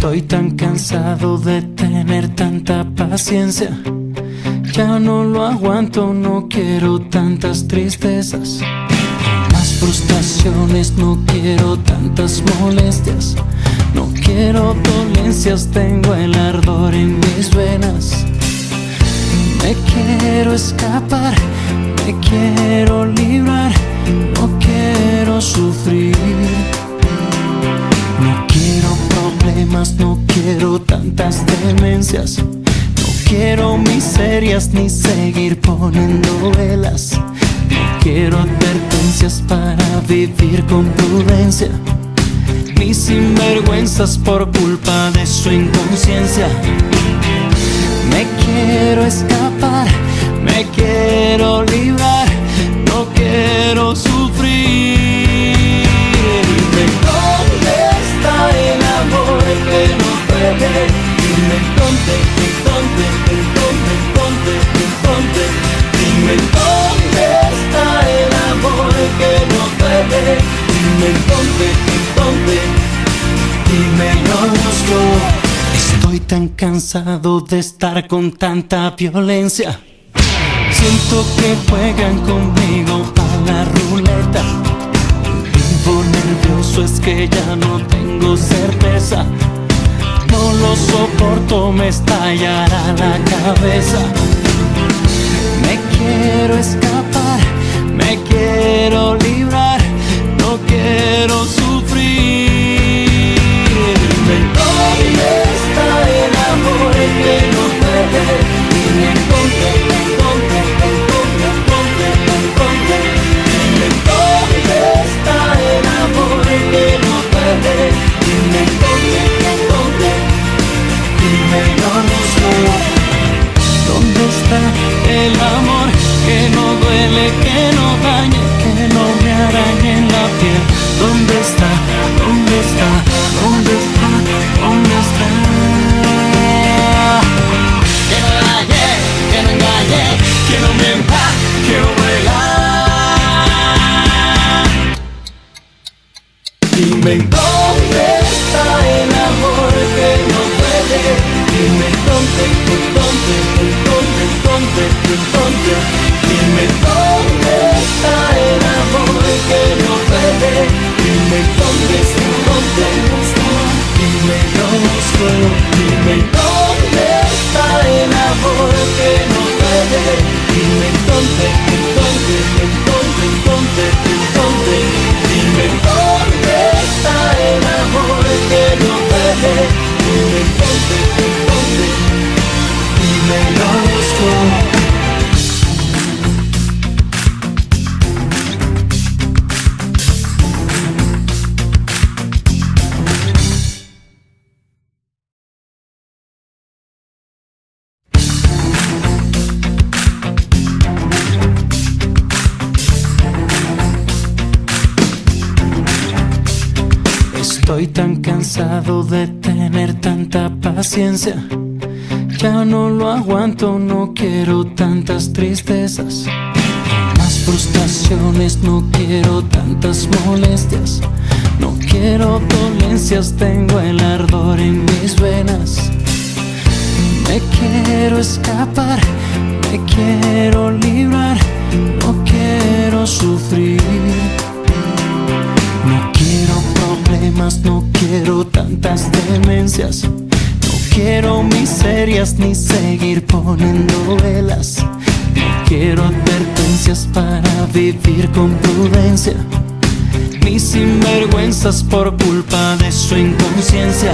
Estoy tan cansado de tener tanta paciencia. Ya no lo aguanto, no quiero tantas tristezas, más frustraciones, no quiero tantas molestias, no quiero dolencias, tengo el ardor en mis venas. Me quiero escapar, me quiero librar, no quiero sufrir. No quiero problemas, no quiero tantas demencias, no quiero miserias ni seguir poniendo velas. No quiero advertencias para vivir con prudencia, ni sinvergüenzas por culpa de su inconsciencia. Me quiero escapar, me quiero librar, no quiero sufrir. Dime dónde está el amor que no puede. Dime dónde, dónde, dónde, dónde, dónde. Dime dónde está el amor que no puede. Dime dónde, dónde. Dímelo yo. Estoy tan cansado de estar con tanta violencia. Siento que juegan conmigo a la ruleta. Vivo nervioso, es que ya no tengo certeza. No lo soporto, me estallará la cabeza. Me quiero escapar, me quiero librar, no quiero sufrir. Dime dónde está el amor que no puede. Dime dónde, dónde, dónde, dónde, dónde. Dime dónde está el amor que no puede. Dime dónde, dónde. Dímelo yo. ¿Dónde está el amor que no duele, que no dañe, que no me arañe en la piel? ¿Dónde está? ¿Dónde está? ¿Dónde está? ¿Dónde está? Que no dañe, que no engañe, que no mienta, que no vuela. Dime dónde está el amor que no puede. Dime dónde, dónde, dónde, dónde, dónde. Dime dónde está el amor que no puede. Dime dónde está, dónde está. Dime dónde estoy. Dime dónde está el amor que no puede. Dime dónde, dónde, dónde, dónde, dónde. Dime dónde está el amor que no puede. Dime dónde, dónde. Dímelo yo. Estoy tan cansado de tener tanta paciencia. Ya no lo aguanto, no quiero tantas tristezas, más frustraciones, no quiero tantas molestias, no quiero dolencias, tengo el ardor en mis venas. Me quiero escapar, me quiero librar, no quiero sufrir. No quiero problemas, no quiero tantas demencias, no quiero miserias ni seguir poniendo velas. No quiero advertencias para vivir con prudencia, ni sinvergüenzas por culpa de su inconsciencia.